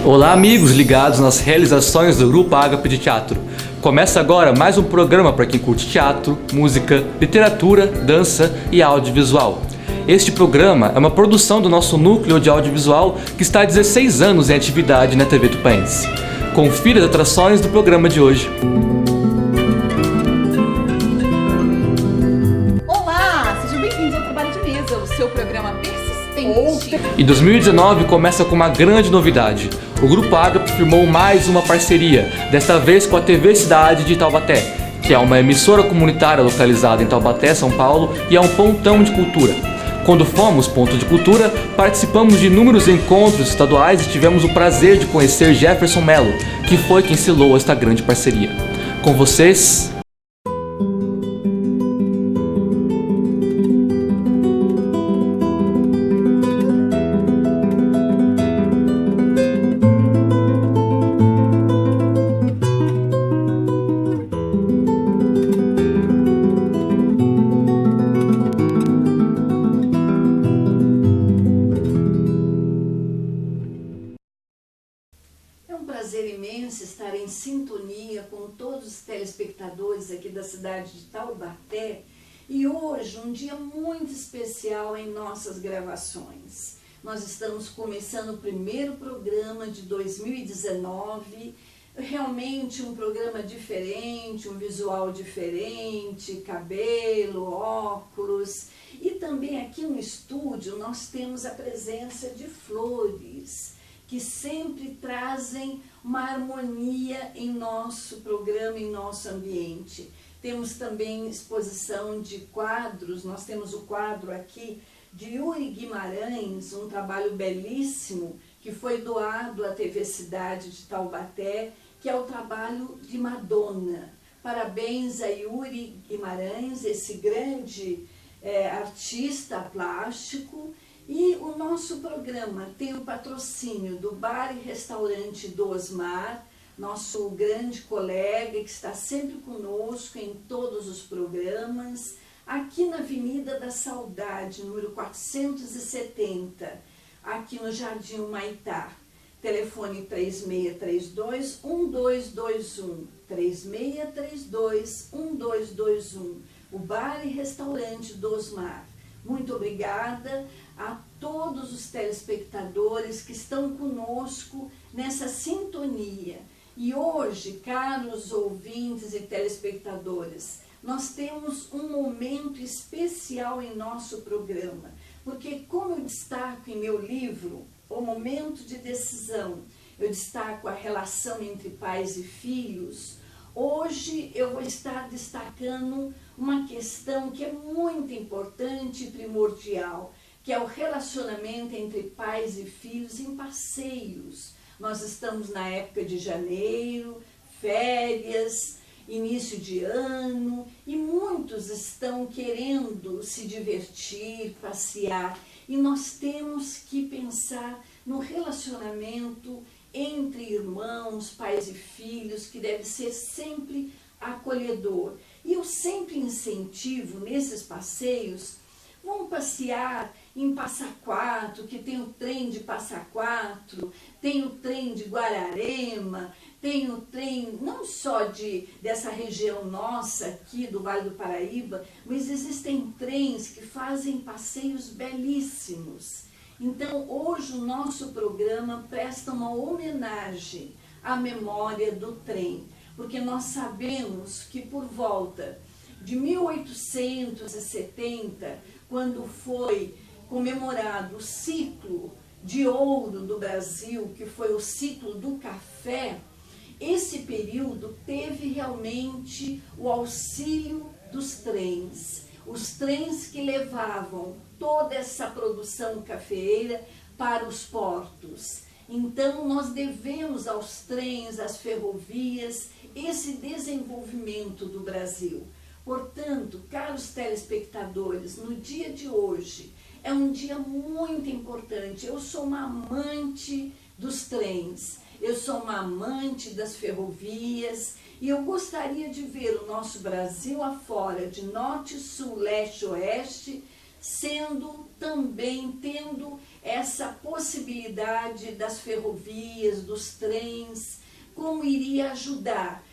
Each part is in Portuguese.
Olá amigos ligados nas realizações do Grupo Ágape de Teatro. Começa agora mais um programa para quem curte teatro, música, literatura, dança e audiovisual. Este programa é uma produção do nosso núcleo de audiovisual que está há 16 anos em atividade na TV Tupaense. Confira as atrações do programa de hoje. Olá, sejam bem-vindos ao Trabalho de Mesa, o seu programa persistente. E 2019 começa com uma grande novidade. O Grupo Ágape firmou mais uma parceria, desta vez com a TV Cidade de Taubaté, que é uma emissora comunitária localizada em Taubaté, São Paulo, e é um pontão de cultura. Quando fomos ponto de cultura, participamos de inúmeros encontros estaduais e tivemos o prazer de conhecer Jefferson Mello, que foi quem selou esta grande parceria. Com vocês... Estar em sintonia com todos os telespectadores aqui da cidade de Taubaté e hoje um dia muito especial em nossas gravações. Nós estamos começando o primeiro programa de 2019, realmente um programa diferente, um visual diferente, cabelo, óculos, e também aqui no estúdio nós temos a presença de flores, que sempre trazem uma harmonia em nosso programa, em nosso ambiente. Temos também exposição de quadros, nós temos o quadro aqui de Yuri Guimarães, um trabalho belíssimo que foi doado à TV Cidade de Taubaté, que é o trabalho de Madonna. Parabéns a Yuri Guimarães, esse grande artista plástico. E o nosso programa tem o patrocínio do Bar e Restaurante do Osmar, nosso grande colega que está sempre conosco em todos os programas, aqui na Avenida da Saudade, número 470, aqui no Jardim Humaitá. Telefone 3632-1221, 3632-1221, o Bar e Restaurante do Osmar. Muito obrigada a todos os telespectadores que estão conosco nessa sintonia. E hoje, caros ouvintes e telespectadores, nós temos um momento especial em nosso programa, porque como eu destaco em meu livro, O Momento de Decisão, eu destaco a relação entre pais e filhos. Hoje eu vou estar destacando uma questão que é muito importante e primordial, que é o relacionamento entre pais e filhos em passeios. Nós estamos na época de janeiro, férias, início de ano, e muitos estão querendo se divertir, passear, e nós temos que pensar no relacionamento entre irmãos, pais e filhos, que deve ser sempre acolhedor. E eu sempre incentivo nesses passeios, vamos passear em Passa Quatro, que tem o trem de Passa Quatro, tem o trem de Guararema, tem o trem não só dessa região nossa aqui do Vale do Paraíba, mas existem trens que fazem passeios belíssimos. Então, hoje o nosso programa presta uma homenagem à memória do trem, porque nós sabemos que por volta de 1870, quando foi comemorado o ciclo de ouro do Brasil, que foi o ciclo do café, esse período teve realmente o auxílio dos trens. Os trens que levavam toda essa produção cafeeira para os portos. Então, nós devemos aos trens, às ferrovias, esse desenvolvimento do Brasil. Portanto, caros telespectadores, no dia de hoje é um dia muito importante. Eu sou uma amante dos trens, eu sou uma amante das ferrovias e eu gostaria de ver o nosso Brasil afora, de norte, sul, leste, oeste, sendo também tendo essa possibilidade das ferrovias, dos trens, como iria ajudar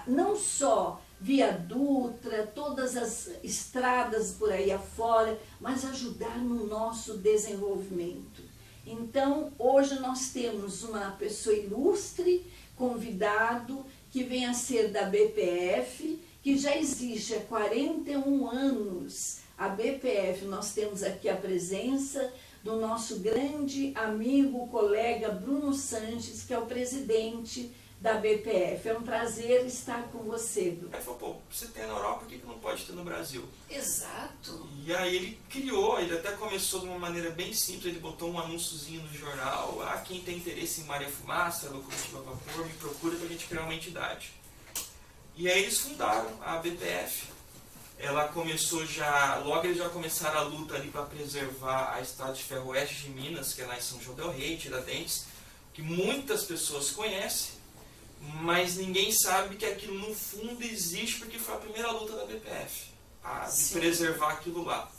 não só Via Dutra, todas as estradas por aí afora, mas ajudar no nosso desenvolvimento. Então, hoje nós temos uma pessoa ilustre, convidado, que vem a ser da BPF, que já existe há 41 anos. A BPF, nós temos aqui a presença do nosso grande amigo, colega Bruno Sanches, que é o presidente da BPF. É um prazer estar com você, Bruno. Ele falou, pô, você tem na Europa, por que não pode ter no Brasil? Exato. E aí ele criou, ele até começou de uma maneira bem simples, ele botou um anúnciozinho no jornal, quem tem interesse em Maria Fumaça, locomotiva a vapor, me procura pra gente criar uma entidade. E aí eles fundaram a BPF. Ela começou logo eles já começaram a luta ali para preservar a estrada de ferro oeste de Minas, que é lá em São João del Rei, Tiradentes, que muitas pessoas conhecem, mas ninguém sabe que aquilo no fundo existe porque foi a primeira luta da BPF, de preservar aquilo lá.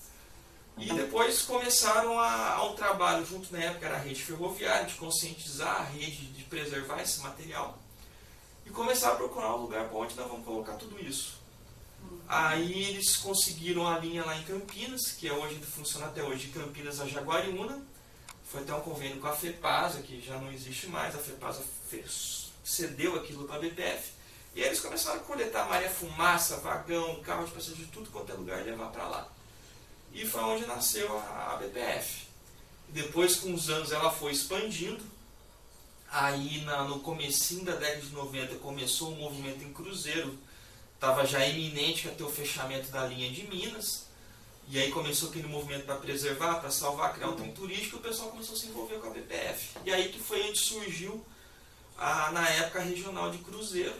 E depois começaram a um trabalho junto, na época era a rede ferroviária, de conscientizar a rede, de preservar esse material. E começaram a procurar um lugar para onde nós vamos colocar tudo isso. Aí eles conseguiram a linha lá em Campinas, que hoje funciona até hoje, de Campinas a Jaguariúna. Foi até um convênio com a FEPASA, que já não existe mais, a FEPASA cedeu aquilo para a BPF. E aí eles começaram a coletar Maria Fumaça, vagão, carro de passageiro de tudo quanto é lugar e levar para lá. E foi onde nasceu a BPF. Depois, com os anos, ela foi expandindo. Aí no comecinho da década de 90 começou um movimento em cruzeiro. Estava já iminente que ia ter o fechamento da linha de Minas. E aí começou aquele movimento para preservar, para salvar, criar um trem turístico, e o pessoal começou a se envolver com a BPF. E aí que foi onde surgiu, na época, a regional de cruzeiro,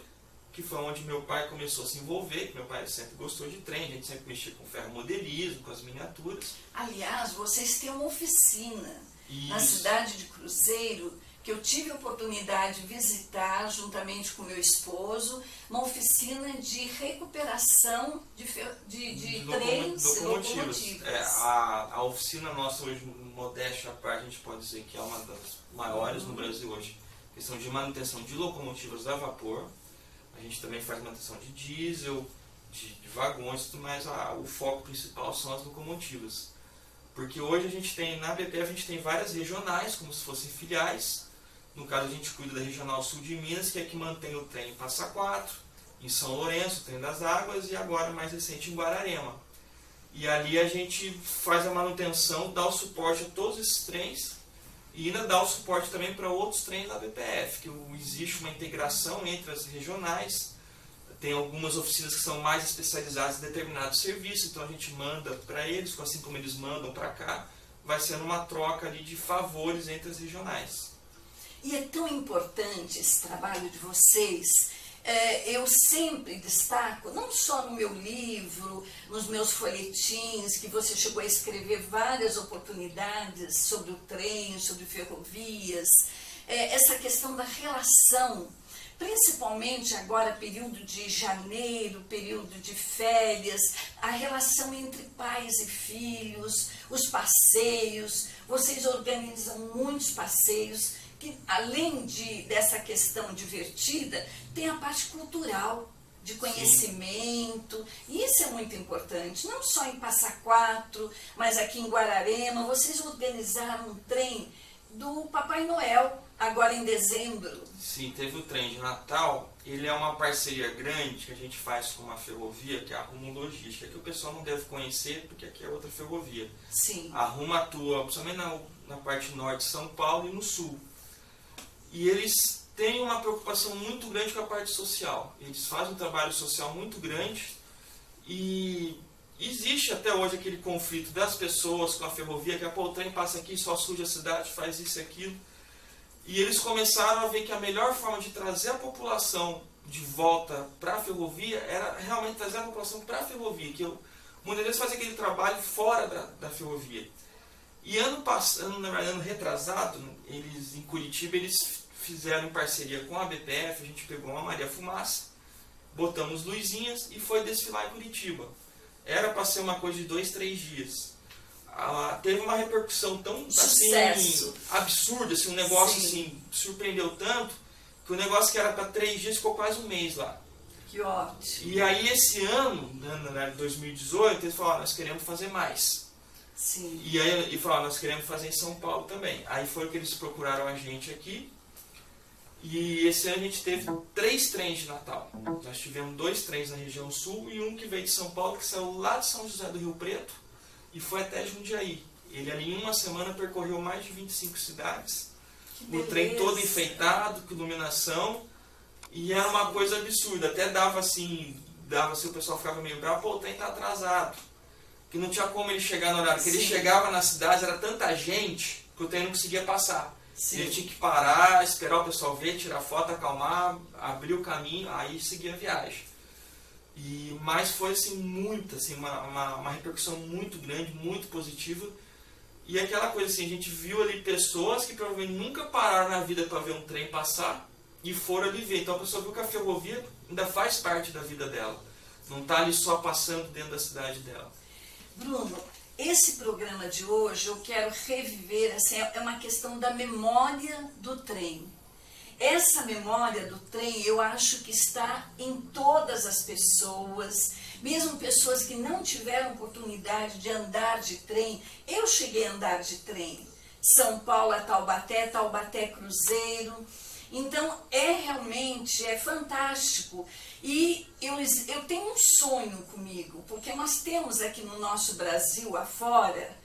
que foi onde meu pai começou a se envolver, que meu pai sempre gostou de trem, a gente sempre mexia com ferromodelismo, com as miniaturas. Aliás, vocês têm uma oficina na Isso. cidade de Cruzeiro, que eu tive a oportunidade de visitar juntamente com meu esposo, uma oficina de recuperação de trens e locomotivas. A oficina nossa hoje, modéstia à parte, a gente pode dizer que é uma das maiores no Brasil hoje. Questão de manutenção de locomotivas a vapor. A gente também faz manutenção de diesel, de vagões e tudo mais. O foco principal são as locomotivas. Porque hoje a gente tem, na BPF, a gente tem várias regionais, como se fossem filiais. No caso, a gente cuida da Regional Sul de Minas, que é que mantém o trem em Passa Quatro, em São Lourenço, o trem das águas, e agora, mais recente, em Guararema. E ali a gente faz a manutenção, dá o suporte a todos esses trens, e ainda dá o suporte também para outros trens da BPF, que existe uma integração entre as regionais. Tem algumas oficinas que são mais especializadas em determinados serviços, então a gente manda para eles, assim como eles mandam para cá, vai sendo uma troca ali de favores entre as regionais. E é tão importante esse trabalho de vocês. Eu sempre destaco, não só no meu livro, nos meus folhetins, que você chegou a escrever várias oportunidades sobre o trem, sobre ferrovias, essa questão da relação, principalmente agora, período de janeiro, período de férias, a relação entre pais e filhos, os passeios. Vocês organizam muitos passeios, que além dessa questão divertida, tem a parte cultural, de conhecimento. Sim. Isso é muito importante, não só em Passa Quatro, mas aqui em Guararema. Vocês organizaram um trem do Papai Noel, agora em dezembro. Sim, teve o trem de Natal. Ele é uma parceria grande que a gente faz com uma ferrovia, que é a Rumo Logística, que o pessoal não deve conhecer, porque aqui é outra ferrovia. Sim. A Rumo atua principalmente na parte norte de São Paulo e no sul. E eles têm uma preocupação muito grande com a parte social. Eles fazem um trabalho social muito grande e existe até hoje aquele conflito das pessoas com a ferrovia, que o trem passa aqui, só suja a cidade, faz isso e aquilo. E eles começaram a ver que a melhor forma de trazer a população de volta para a ferrovia era realmente trazer a população para a ferrovia, que muitas vezes fazia aquele trabalho fora da ferrovia. E ano retrasado, eles em Curitiba, eles fizeram em parceria com a BPF, a gente pegou uma Maria Fumaça, botamos luzinhas e foi desfilar em Curitiba. era para ser uma coisa de 2, 3 dias. Teve uma repercussão tão Sucesso. assim, absurda, assim, um negócio Sim. assim, surpreendeu tanto, que o negócio que era para 3 dias ficou quase um mês lá. Que ótimo. E aí esse ano, né, 2018, eles falaram, nós queremos fazer mais. Sim. E aí e falaram, nós queremos fazer em São Paulo também. Aí foi que eles procuraram a gente aqui. E esse ano a gente teve 3 trens de Natal. Nós tivemos 2 trens na região sul e um que veio de São Paulo, que saiu lá de São José do Rio Preto e foi até Jundiaí. Ele ali em uma semana percorreu mais de 25 cidades. Que O beleza. trem todo enfeitado, com iluminação. E era uma coisa absurda. Até dava assim, o pessoal ficava meio bravo, pô, o trem tá atrasado. Que não tinha como ele chegar no horário. Porque ele Sim. chegava na cidade, era tanta gente que o trem não conseguia passar. Sim. Ele tinha que parar, esperar o pessoal ver, tirar foto, acalmar, abrir o caminho, aí seguir a viagem. Mas foi assim, muito, assim, uma repercussão muito grande, muito positiva. E aquela coisa assim, a gente viu ali pessoas que provavelmente nunca pararam na vida para ver um trem passar e foram ali ver. Então a pessoa viu que a ferrovia ainda faz parte da vida dela. Não está ali só passando dentro da cidade dela. Bruno, esse programa de hoje eu quero reviver, assim, é uma questão da memória do trem. Essa memória do trem eu acho que está em todas as pessoas, mesmo pessoas que não tiveram oportunidade de andar de trem. Eu cheguei a andar de trem, São Paulo a Taubaté, Taubaté Cruzeiro. Então realmente fantástico. E eu tenho um sonho comigo, porque nós temos aqui no nosso Brasil afora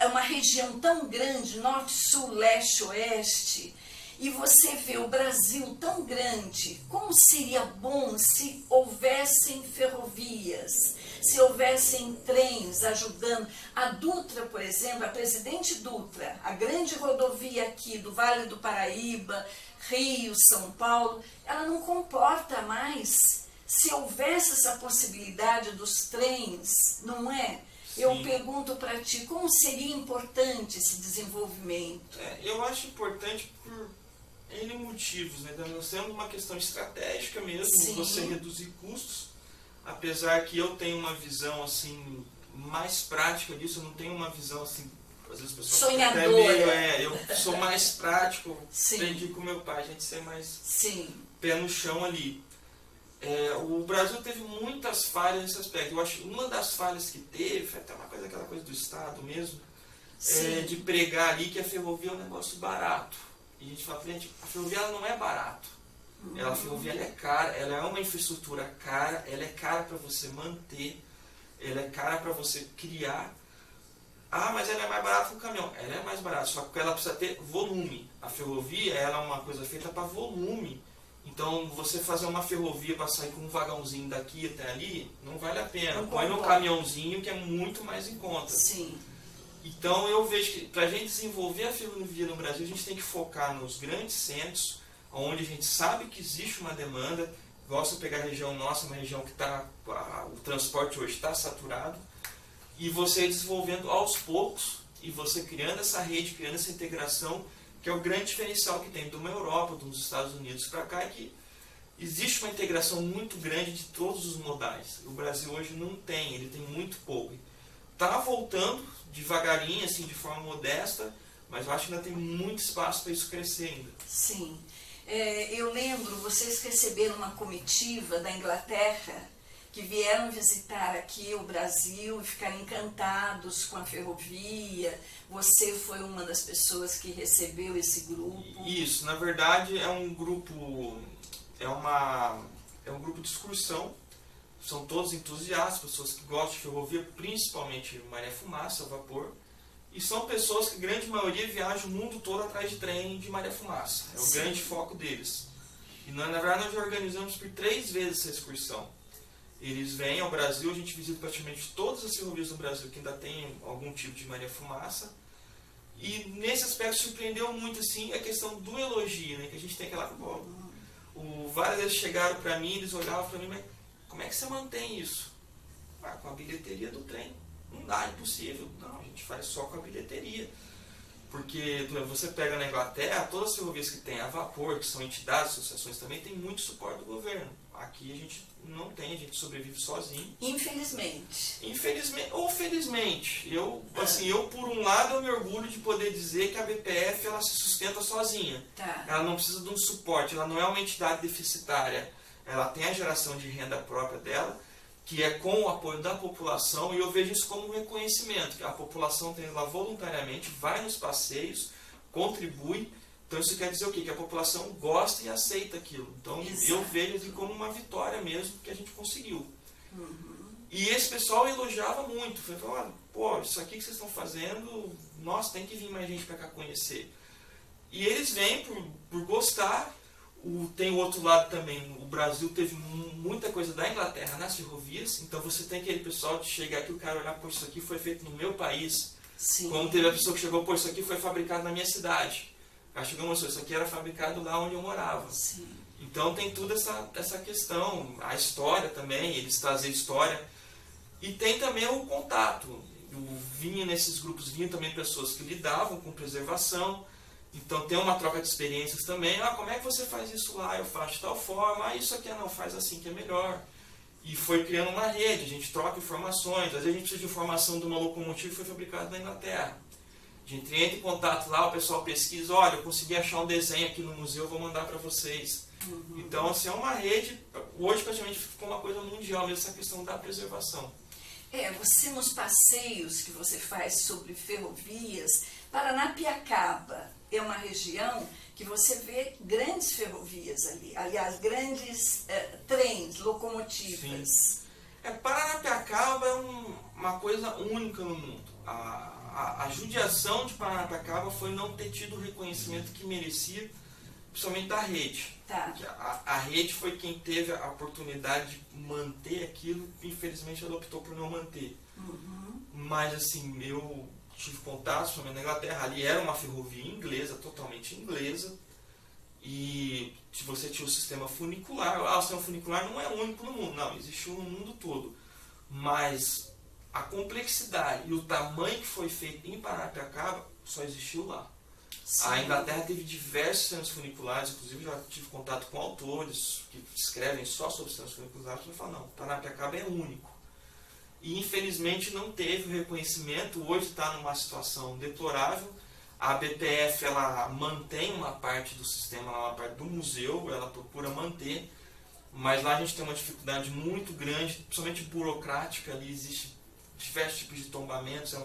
uma região tão grande, norte, sul, leste, oeste, e você vê o Brasil tão grande. Como seria bom se houvessem ferrovias, se houvessem trens ajudando. A Dutra, por exemplo, a Presidente Dutra, a grande rodovia aqui do Vale do Paraíba, Rio, São Paulo, ela não comporta mais. Se houvesse essa possibilidade dos trens, não é? Sim. Eu pergunto para ti, como seria importante esse desenvolvimento? Eu acho importante por N motivos, né? Nós temos uma questão estratégica mesmo, Sim. você reduzir custos, apesar que eu tenho uma visão assim mais prática disso, eu não tenho uma visão assim, às vezes o pessoal sonhadora. Eu sou mais prático, Sim. aprendi com meu pai, a gente ser mais Sim, pé no chão ali. O Brasil teve muitas falhas nesse aspecto. Eu acho que uma das falhas que teve, foi até aquela coisa do Estado mesmo, de pregar ali que a ferrovia é um negócio barato. E a gente fala, gente, a ferrovia ela não é barato. A ferrovia ela é cara, ela é uma infraestrutura cara, ela é cara para você manter, ela é cara para você criar. Ah, mas ela é mais barata que o caminhão. Ela é mais barata, só que ela precisa ter volume. A ferrovia ela é uma coisa feita para volume. Então, você fazer uma ferrovia para sair com um vagãozinho daqui até ali, não vale a pena. Não Põe no concordo. caminhãozinho, que é muito mais em conta. sim, Então, eu vejo que para a gente desenvolver a ferrovia no Brasil, a gente tem que focar nos grandes centros, onde a gente sabe que existe uma demanda. Gosto de pegar a região nossa, uma região que o transporte hoje está saturado, e você desenvolvendo aos poucos, e você criando essa rede, criando essa integração, que é o grande diferencial que tem de uma Europa, dos Estados Unidos para cá, é que existe uma integração muito grande de todos os modais. O Brasil hoje não tem, ele tem muito pouco. Está voltando devagarinho, assim, de forma modesta, mas eu acho que ainda tem muito espaço para isso crescer ainda. sim. Eu lembro, vocês receberam uma comitiva da Inglaterra, que vieram visitar aqui o Brasil e ficaram encantados com a ferrovia. Você foi uma das pessoas que recebeu esse grupo. Isso, na verdade é um grupo, é um grupo de excursão. São todos entusiastas, pessoas que gostam de ferrovia, principalmente maré fumaça, vapor. E são pessoas que, a grande maioria, viajam o mundo todo atrás de trem de maré fumaça. É o Sim. grande foco deles. E na verdade nós já organizamos por 3 vezes essa excursão. Eles vêm ao Brasil, a gente visita praticamente todas as ferrovias do Brasil que ainda tem algum tipo de maré fumaça. E nesse aspecto surpreendeu muito assim a questão do elogio, né? Que a gente tem aquela... várias vezes chegaram para mim, eles olhavam para mim, mas como é que você mantém isso? Com a bilheteria do trem. Não dá, é impossível. Não, a gente faz só com a bilheteria. Porque você pega na Inglaterra, todas as ferrovias que tem a vapor, que são entidades, associações também, tem muito suporte do governo. Aqui a gente não tem, a gente sobrevive sozinho. Infelizmente. Infelizmente ou felizmente. Eu por um lado, eu me orgulho de poder dizer que a BPF ela se sustenta sozinha. Tá. Ela não precisa de um suporte, ela não é uma entidade deficitária. Ela tem a geração de renda própria dela, que é com o apoio da população, e eu vejo isso como um reconhecimento, que a população tem lá voluntariamente, vai nos passeios, contribui. Então isso quer dizer o quê? Que a população gosta e aceita aquilo. Então eu vejo assim como uma vitória mesmo que a gente conseguiu. E esse pessoal elogiava muito. Falava, pô, isso aqui que vocês estão fazendo, nossa, tem que vir mais gente para cá conhecer. E eles vêm por gostar. Tem o outro lado também, o Brasil teve muita coisa da Inglaterra nas ferrovias, então você tem aquele pessoal que chega aqui, o cara olhar, pô, isso aqui foi feito no meu país. Sim. Quando teve a pessoa que chegou, pô, isso aqui foi fabricado na minha cidade. Aí chegou uma pessoa, isso aqui era fabricado lá onde eu morava. Sim. Então tem toda essa questão, a história também, eles trazem história. E tem também o contato. Nesses grupos vinham também pessoas que lidavam com preservação. Então tem uma troca de experiências também. Como é que você faz isso lá? Eu faço de tal forma. Isso aqui não, faz assim que é melhor. E foi criando uma rede, a gente troca informações. Às vezes a gente precisa de informação de uma locomotiva que foi fabricada na Inglaterra. A gente entra em contato lá, o pessoal pesquisa, olha, eu consegui achar um desenho aqui no museu, eu vou mandar para vocês. Então, assim, é uma rede, hoje praticamente ficou uma coisa mundial mesmo, essa questão da preservação. Você nos passeios que você faz sobre ferrovias, Paranapiacaba é uma região que você vê grandes ferrovias ali, aliás, grandes trens, locomotivas. Sim. Paranapiacaba é uma coisa única no mundo. A judiação de Paranapiacaba foi não ter tido o reconhecimento que merecia, principalmente da rede. Tá. A rede foi quem teve a oportunidade de manter aquilo, infelizmente ela optou por não manter. Mas assim, eu tive contato, principalmente na Inglaterra, ali era uma ferrovia inglesa, totalmente inglesa, e você tinha o sistema funicular. O sistema funicular não é único no mundo, não, existiu no mundo todo. Mas a complexidade e o tamanho que foi feito em Paranapiacaba só existiu lá. Sim. A Inglaterra teve diversos sistemas funiculares, inclusive já tive contato com autores que escrevem só sobre sistemas funiculares, e falam, não, Paranapiacaba é único. E infelizmente não teve o reconhecimento, hoje está numa situação deplorável. A BPF ela mantém uma parte do sistema, uma parte do museu, ela procura manter, mas lá a gente tem uma dificuldade muito grande, principalmente burocrática, ali existe diversos tipos de tombamentos,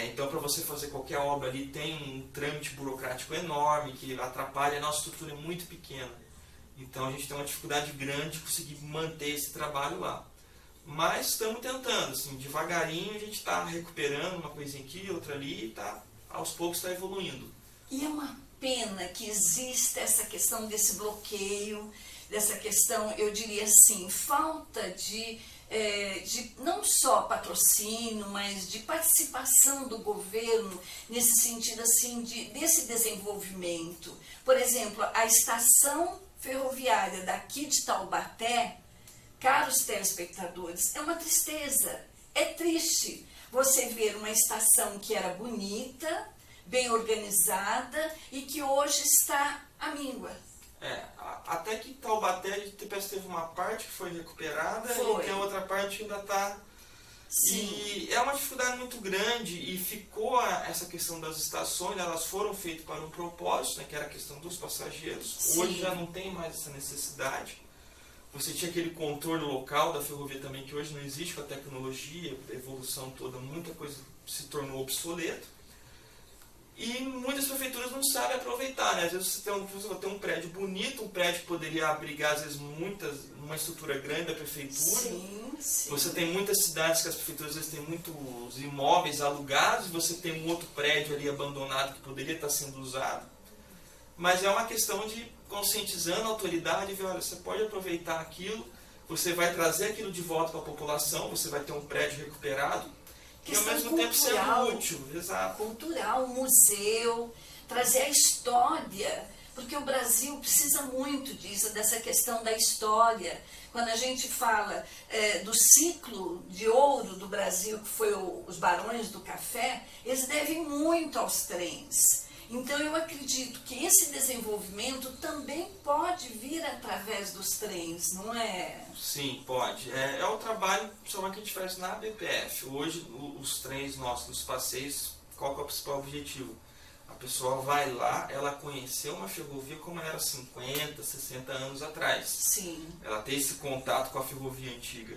então para você fazer qualquer obra ali tem um trâmite burocrático enorme que atrapalha, a nossa estrutura é muito pequena. Então a gente tem uma dificuldade grande de conseguir manter esse trabalho lá. Mas estamos tentando, assim, devagarinho a gente está recuperando uma coisinha aqui, outra ali, e aos poucos está evoluindo. E é uma pena que exista essa questão desse bloqueio, dessa questão, eu diria assim, falta de não só patrocínio, mas de participação do governo nesse sentido assim desse desenvolvimento. Por exemplo, a estação ferroviária daqui de Taubaté, caros telespectadores, é uma tristeza, é triste você ver uma estação que era bonita, bem organizada e que hoje está à míngua. Até que Taubaté teve uma parte que foi recuperada e tem outra parte que ainda está. E é uma dificuldade muito grande e ficou essa questão das estações, elas foram feitas para um propósito, que era a questão dos passageiros. Sim. Hoje já não tem mais essa necessidade. Você tinha aquele contorno local da ferrovia também, que hoje não existe com a tecnologia, a evolução toda, muita coisa se tornou obsoleto. E muitas prefeituras não sabem aproveitar, né? Às vezes você tem um prédio bonito, um prédio que poderia abrigar, às vezes, uma estrutura grande da prefeitura. Sim, sim. Você tem muitas cidades que as prefeituras, às vezes, têm muitos imóveis alugados, e você tem um outro prédio ali abandonado que poderia estar sendo usado. Mas é uma questão de conscientizando a autoridade, ver, olha, você pode aproveitar aquilo, você vai trazer aquilo de volta para a população, você vai ter um prédio recuperado, e ao mesmo tempo sendo útil. Exato. Cultural, museu, trazer a história porque o Brasil precisa muito disso, dessa questão da história. Quando a gente fala do ciclo de ouro do Brasil, que foi os Barões do Café, eles devem muito aos trens. Então eu acredito que esse desenvolvimento também pode vir através dos trens, não é? Sim, pode. É o trabalho principalmente que a gente faz na BPF. Hoje, os trens nossos, os passeios, qual que é o principal objetivo? A pessoa vai lá, ela conheceu uma ferrovia como era 50, 60 anos atrás. Sim. Ela tem esse contato com a ferrovia antiga.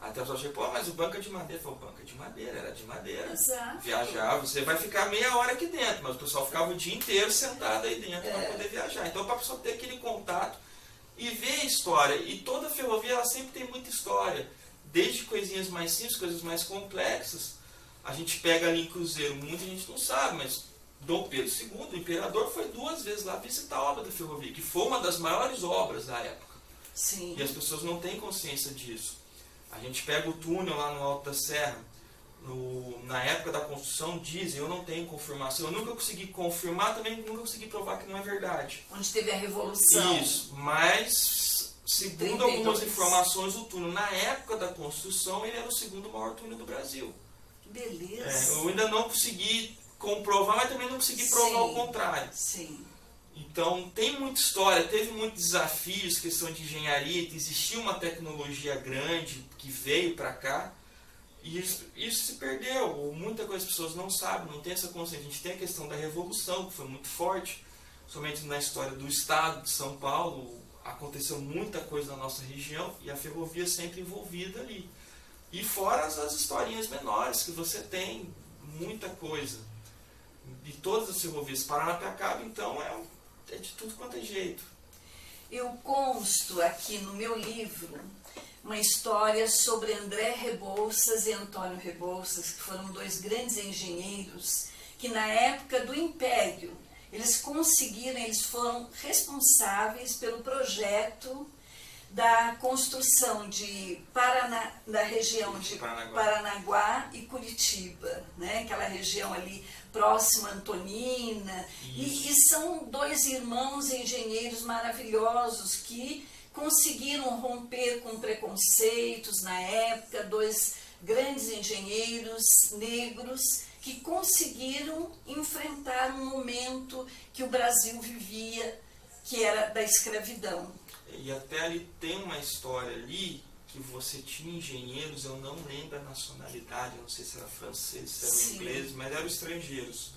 Até a pessoa chega, pô, mas o banco é de madeira. Eu falo, banco é de madeira, era de madeira. Exato. Viajar, você vai ficar meia hora aqui dentro, mas o pessoal ficava o dia inteiro sentado aí dentro para poder viajar. Então, para a pessoa ter aquele contato e ver a história. E toda ferrovia, ela sempre tem muita história. Desde coisinhas mais simples, coisas mais complexas. A gente pega ali em Cruzeiro, muita gente não sabe, mas Dom Pedro II, o imperador, foi 2 vezes lá visitar a obra da ferrovia, que foi uma das maiores obras da época. Sim. E as pessoas não têm consciência disso. A gente pega o túnel lá no Alto da Serra, na época da construção, dizem, eu não tenho confirmação, eu nunca consegui confirmar, também nunca consegui provar que não é verdade. Onde teve a Revolução. Isso, mas segundo 32. algumas informações, o túnel, na época da construção, ele era o 2º maior túnel do Brasil. Que beleza. Eu ainda não consegui comprovar, mas também não consegui provar o contrário. Sim. Então, tem muita história, teve muitos desafios, questão de engenharia, que existia uma tecnologia grande que veio para cá, e isso se perdeu. Muita coisa as pessoas não sabem, não tem essa consciência. A gente tem a questão da Revolução, que foi muito forte, somente na história do estado de São Paulo, aconteceu muita coisa na nossa região, e a ferrovia sempre envolvida ali. E fora as historinhas menores, que você tem muita coisa. De todas as ferrovias, Paranapiacaba, então, é de tudo quanto é jeito. Eu consto aqui no meu livro uma história sobre André Rebouças e Antônio Rebouças, que foram 2 grandes engenheiros que na época do Império, eles foram responsáveis pelo projeto da construção da região de Paranaguá e Curitiba, né? Aquela região ali próxima a Antonina, e são 2 irmãos engenheiros maravilhosos que conseguiram romper com preconceitos na época, 2 grandes engenheiros negros que conseguiram enfrentar um momento que o Brasil vivia, que era da escravidão. E até ali tem uma história ali que você tinha engenheiros, eu não lembro a nacionalidade, não sei se era francês, se era inglês, mas eram estrangeiros.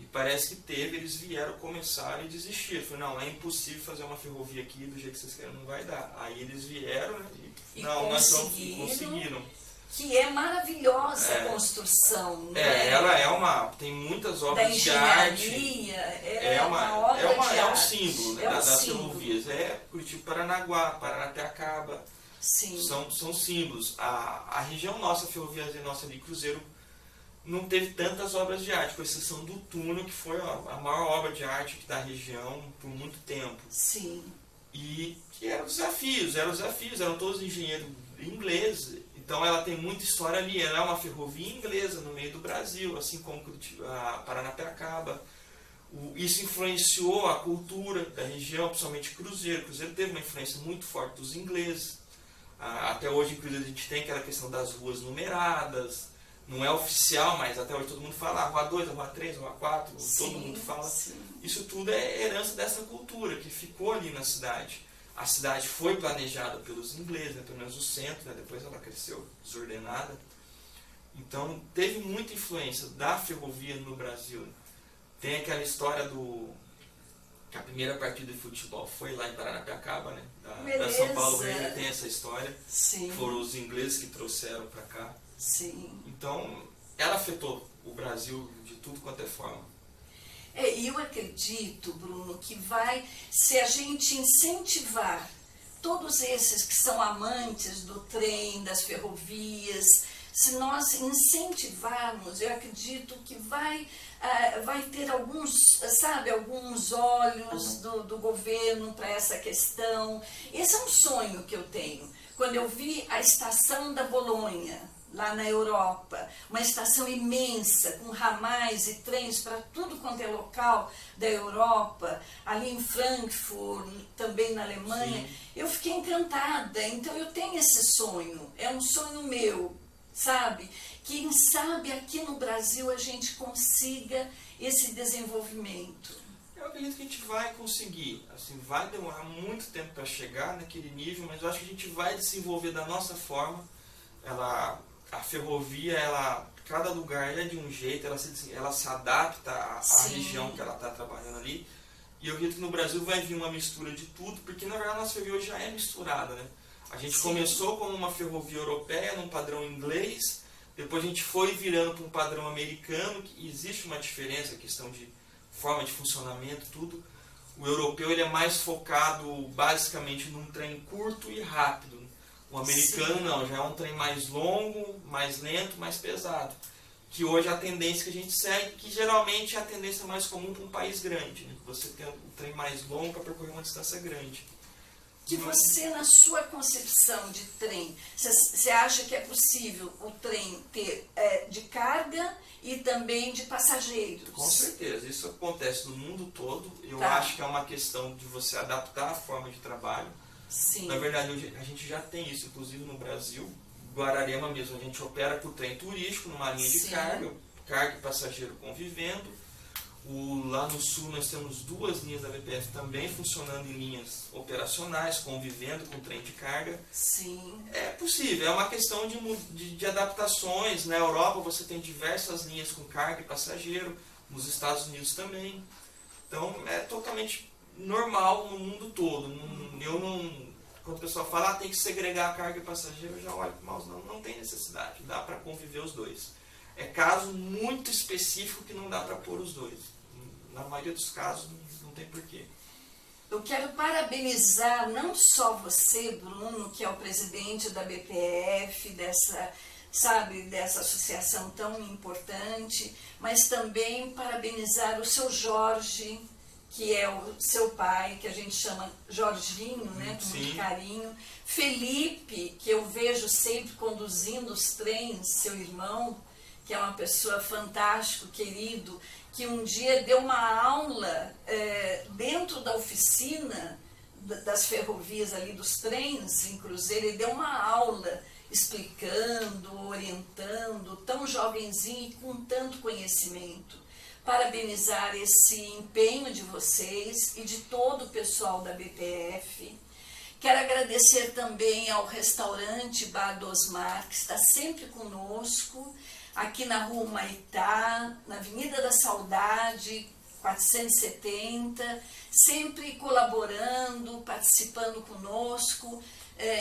E parece que eles vieram, começaram e desistiram. Falaram, não, é impossível fazer uma ferrovia aqui do jeito que vocês querem, não vai dar. Aí eles vieram, né, e conseguiram. Que é maravilhosa a construção, né? Tem muitas obras de arte. É um símbolo, né, das ferrovias. Curitiba, Paranaguá, Paranapiacaba. Sim. São símbolos. A região nossa, a ferrovia nossa de Cruzeiro, não teve tantas obras de arte, com exceção do túnel, que foi a maior obra de arte da região por muito tempo. Sim. E que eram desafios, eram todos engenheiros ingleses. Então ela tem muita história ali, ela é uma ferrovia inglesa no meio do Brasil, assim como a Paranapiacaba. Isso influenciou a cultura da região, principalmente Cruzeiro. Cruzeiro teve uma influência muito forte dos ingleses. Até hoje em Cruzeiro a gente tem aquela questão das ruas numeradas, não é oficial, mas até hoje todo mundo fala a Rua 2, a Rua 3, a Rua 4, todo mundo fala. Sim. Isso tudo é herança dessa cultura que ficou ali na cidade. A cidade foi planejada pelos ingleses, né, pelo menos o centro, né, depois ela cresceu desordenada. Então teve muita influência da ferrovia no Brasil. Tem aquela história que a primeira partida de futebol foi lá em Paranapiacaba, né, da São Paulo Reina, tem essa história. Sim. Foram os ingleses que trouxeram para cá. Sim. Então ela afetou o Brasil de tudo quanto é forma. E eu acredito, Bruno, que se a gente incentivar todos esses que são amantes do trem, das ferrovias, se nós incentivarmos, eu acredito que vai ter alguns olhos do governo para essa questão. Esse é um sonho que eu tenho. Quando eu vi a estação da Bolonha, lá na Europa, uma estação imensa, com ramais e trens para tudo quanto é local da Europa, ali em Frankfurt, também na Alemanha. Sim. Eu fiquei encantada, então eu tenho esse sonho, é um sonho meu, sabe? Quem sabe aqui no Brasil a gente consiga esse desenvolvimento. Eu acredito que a gente vai conseguir, assim, vai demorar muito tempo para chegar naquele nível, mas eu acho que a gente vai desenvolver da nossa forma. A ferrovia, cada lugar é de um jeito, ela se adapta à região que ela está trabalhando ali. E eu acredito que no Brasil vai vir uma mistura de tudo, porque na verdade a nossa ferrovia hoje já é misturada, né? A gente começou como uma ferrovia europeia, num padrão inglês, depois a gente foi virando para um padrão americano, que existe uma diferença, questão de forma de funcionamento, tudo. O europeu ele é mais focado basicamente num trem curto e rápido. O americano não, já é um trem mais longo, mais lento, mais pesado. Que hoje é a tendência que a gente segue, que geralmente é a tendência mais comum para um país grande, né? Você tem um trem mais longo para percorrer uma distância grande. Que você, na sua concepção de trem, você acha que é possível o trem ter de carga e também de passageiros? Com certeza, isso acontece no mundo todo. Eu Tá. acho que é uma questão de você adaptar a forma de trabalho. Sim. Na verdade, hoje a gente já tem isso, inclusive no Brasil. Guararema mesmo, a gente opera por trem turístico, numa linha de Sim. carga e passageiro convivendo. Lá no sul nós temos 2 linhas da BPF também funcionando em linhas operacionais, convivendo com trem de carga. Sim. É possível, é uma questão de adaptações. Na Europa você tem diversas linhas com carga e passageiro, nos Estados Unidos também. Então é totalmente normal no mundo todo. Quando o pessoal fala tem que segregar a carga e passageiro, eu já olho para o não tem necessidade, dá para conviver os dois. É caso muito específico que não dá para pôr os dois. Na maioria dos casos não tem porquê. Eu quero parabenizar não só você, Bruno, que é o presidente da BPF, dessa associação tão importante, mas também parabenizar o seu Jorge, que é o seu pai, que a gente chama Jorginho, né, com muito carinho. Felipe, que eu vejo sempre conduzindo os trens, seu irmão, que é uma pessoa fantástica, querido, que um dia deu uma aula dentro da oficina das ferrovias ali, dos trens em Cruzeiro. Ele deu uma aula explicando, orientando, tão jovenzinho e com tanto conhecimento. Parabenizar esse empenho de vocês e de todo o pessoal da BPF. Quero agradecer também ao restaurante Bar do Osmar, que está sempre conosco, aqui na Rua Humaitá, na Avenida da Saudade, 470, sempre colaborando, participando conosco,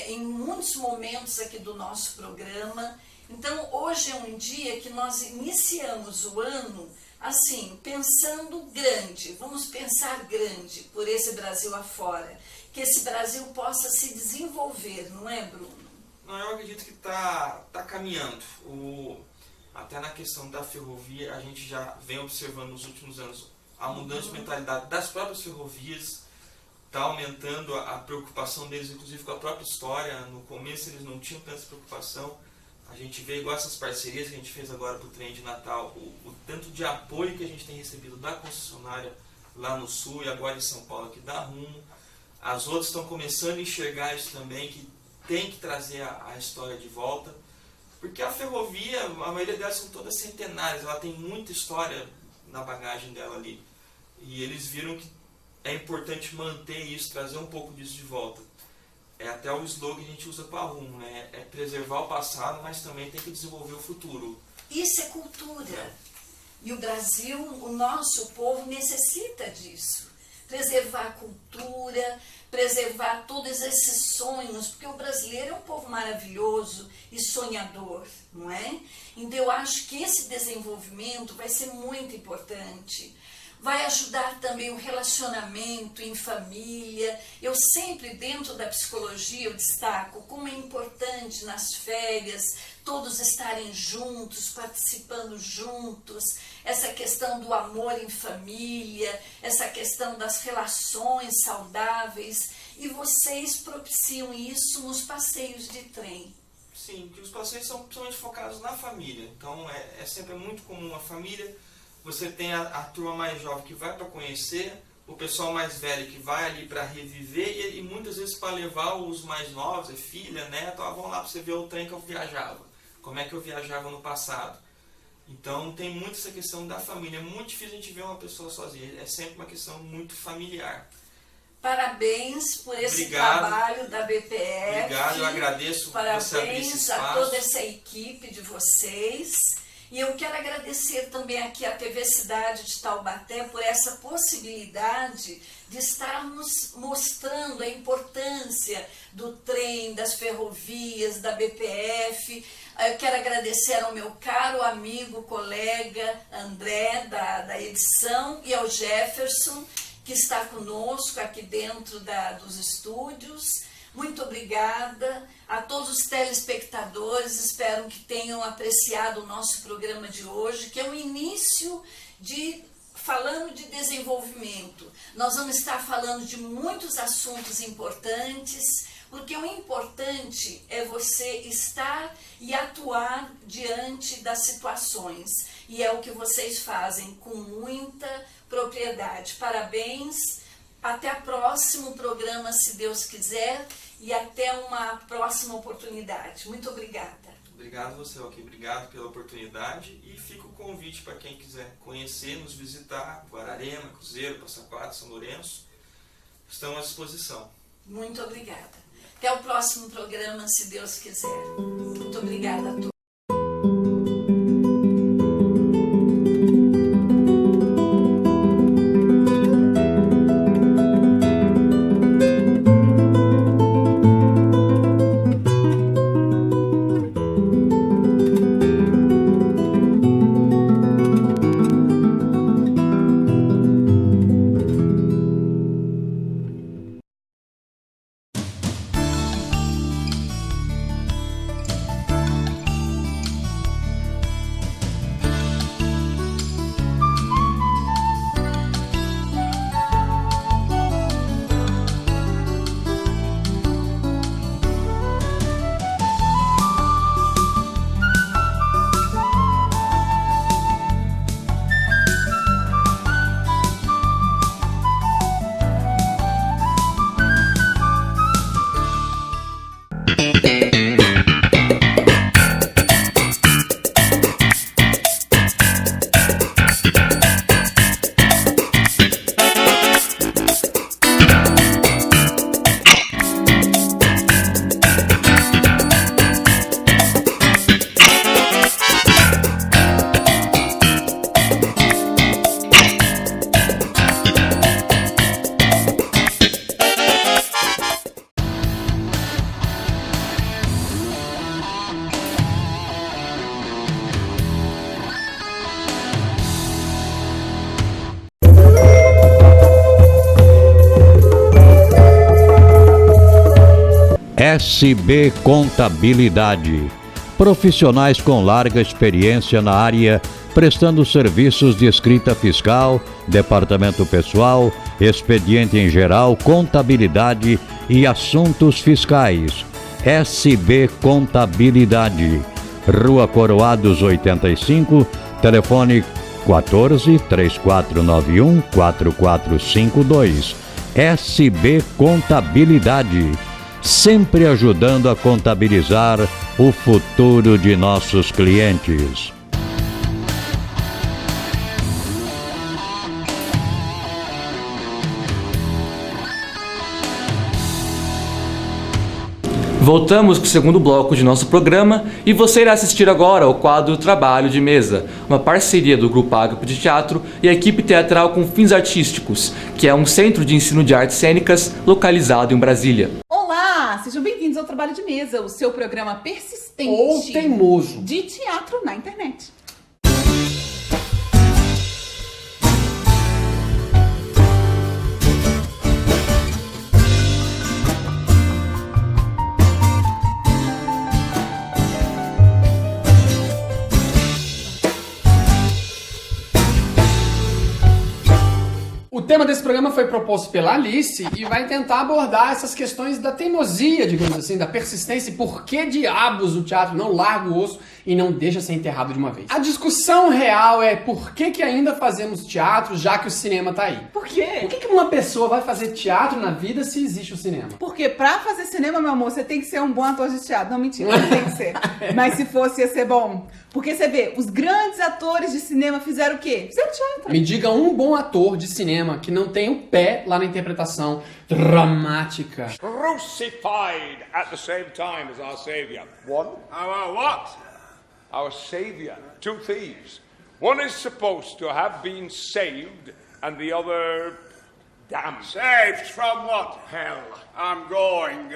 em muitos momentos aqui do nosso programa. Então, hoje é um dia que nós iniciamos o ano assim, pensando grande, vamos pensar grande por esse Brasil afora, que esse Brasil possa se desenvolver, não é, Bruno? Não, eu acredito que está caminhando. Até na questão da ferrovia, a gente já vem observando nos últimos anos a mudança de mentalidade das próprias ferrovias, está aumentando a preocupação deles, inclusive com a própria história. No começo eles não tinham tanta preocupação. A gente vê igual essas parcerias que a gente fez agora para o trem de Natal, o tanto de apoio que a gente tem recebido da concessionária lá no Sul e agora em São Paulo, que dá rumo. As outras estão começando a enxergar isso também, que tem que trazer a história de volta. Porque a ferrovia, a maioria delas são todas centenárias, ela tem muita história na bagagem dela ali. E eles viram que é importante manter isso, trazer um pouco disso de volta. É até o slogan que a gente usa para a Rumo, né? É preservar o passado, mas também tem que desenvolver o futuro. Isso é cultura. E o Brasil, o nosso povo necessita disso. Preservar a cultura, preservar todos esses sonhos, porque o brasileiro é um povo maravilhoso e sonhador, não é? Então eu acho que esse desenvolvimento vai ser muito importante. Vai ajudar também o relacionamento em família. Eu sempre, dentro da psicologia, eu destaco como é importante nas férias todos estarem juntos, participando juntos, essa questão do amor em família, essa questão das relações saudáveis. E vocês propiciam isso nos passeios de trem. Sim, que os pacientes são principalmente focados na família. Então é sempre muito comum a família. Você tem a turma mais jovem que vai para conhecer, o pessoal mais velho que vai ali para reviver e muitas vezes para levar os mais novos, filha, neto, vão lá para você ver o trem que eu viajava, como é que eu viajava no passado. Então tem muito essa questão da família. É muito difícil a gente ver uma pessoa sozinha, é sempre uma questão muito familiar. Parabéns por esse Obrigado. Trabalho da BPF. Obrigado, eu agradeço por você abrir esse Parabéns espaço. a toda essa equipe de vocês. E eu quero agradecer também aqui à TV Cidade de Taubaté por essa possibilidade de estarmos mostrando a importância do trem, das ferrovias, da BPF. Eu quero agradecer ao meu caro amigo, colega André, da edição, e ao Jefferson, que está conosco aqui dentro dos estúdios. Muito obrigada a todos os telespectadores, espero que tenham apreciado o nosso programa de hoje, que é o início falando de desenvolvimento. Nós vamos estar falando de muitos assuntos importantes, porque o importante é você estar e atuar diante das situações, e é o que vocês fazem com muita propriedade. Parabéns, até o próximo programa, se Deus quiser, e até uma próxima oportunidade. Muito obrigada. Obrigado você, ok. Obrigado pela oportunidade e fica o convite para quem quiser conhecer, nos visitar, Guararema, Cruzeiro, Passa Quatro, São Lourenço. Estamos à disposição. Muito obrigada. Até o próximo programa, se Deus quiser. Muito obrigada a todos. SB Contabilidade. Profissionais com larga experiência na área, prestando serviços de escrita fiscal, departamento pessoal, expediente em geral, contabilidade e assuntos fiscais. SB Contabilidade. Rua Coroados 85, telefone 14 3491 4452. SB Contabilidade. Sempre ajudando a contabilizar o futuro de nossos clientes. Voltamos com o segundo bloco de nosso programa e você irá assistir agora ao quadro Trabalho de Mesa, uma parceria do Grupo Ágape de Teatro e a equipe teatral com fins artísticos, que é um centro de ensino de artes cênicas localizado em Brasília. Olá, sejam bem-vindos ao Trabalho de Mesa, o seu programa persistente ou teimoso de teatro na internet. O tema desse programa foi proposto pela Alice e vai tentar abordar essas questões da teimosia, digamos assim, da persistência e por que diabos o teatro não larga o osso e não deixa ser enterrado de uma vez. A discussão real é por que ainda fazemos teatro já que o cinema tá aí. Por quê? Por que uma pessoa vai fazer teatro na vida se existe o cinema? Porque pra fazer cinema, meu amor, você tem que ser um bom ator de teatro. Não, mentira, não tem que ser. Mas se fosse, ia ser bom. Porque você vê, os grandes atores de cinema fizeram o quê? Fizeram teatro. Me diga um bom ator de cinema que não tem o pé lá na interpretação dramática. Crucified at the same time as our Savior. One? Our what? Our Savior. Two thieves. One is supposed to have been saved and the other damned. Saved from what? Hell. I'm going.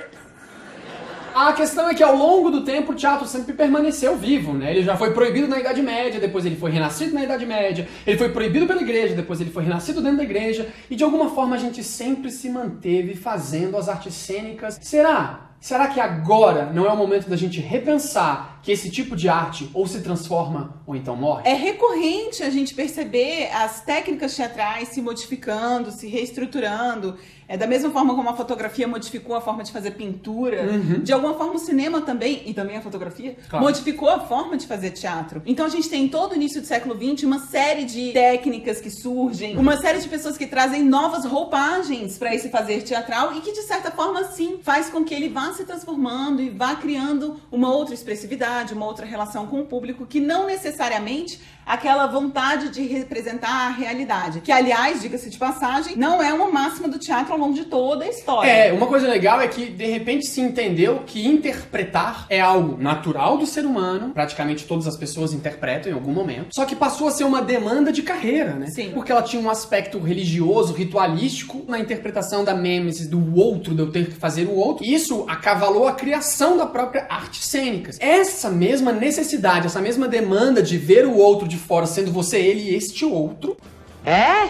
A questão é que ao longo do tempo o teatro sempre permaneceu vivo, né? Ele já foi proibido na Idade Média, depois ele foi renascido na Idade Média, ele foi proibido pela igreja, depois ele foi renascido dentro da igreja, e de alguma forma a gente sempre se manteve fazendo as artes cênicas. Será que agora não é o momento da gente repensar que esse tipo de arte ou se transforma ou então morre? É recorrente a gente perceber as técnicas teatrais se modificando, se reestruturando. Da mesma forma como a fotografia modificou a forma de fazer pintura, de alguma forma o cinema também, e também a fotografia, modificou a forma de fazer teatro. Então a gente tem em todo o início do século XX uma série de técnicas que surgem, uma série de pessoas que trazem novas roupagens para esse fazer teatral e que de certa forma sim faz com que ele vá se transformando e vá criando uma outra expressividade, uma outra relação com o público que não necessariamente aquela vontade de representar a realidade. Que, aliás, diga-se de passagem, não é uma máxima do teatro ao longo de toda a história. Uma coisa legal é que, de repente, se entendeu que interpretar é algo natural do ser humano, praticamente todas as pessoas interpretam em algum momento, só que passou a ser uma demanda de carreira, né? Sim. Porque ela tinha um aspecto religioso, ritualístico, na interpretação da mêmesis, do outro, de eu ter que fazer o outro. E isso acavalou a criação da própria arte cênica. Essa mesma necessidade, essa mesma demanda de ver o outro de fora, sendo você ele e este outro,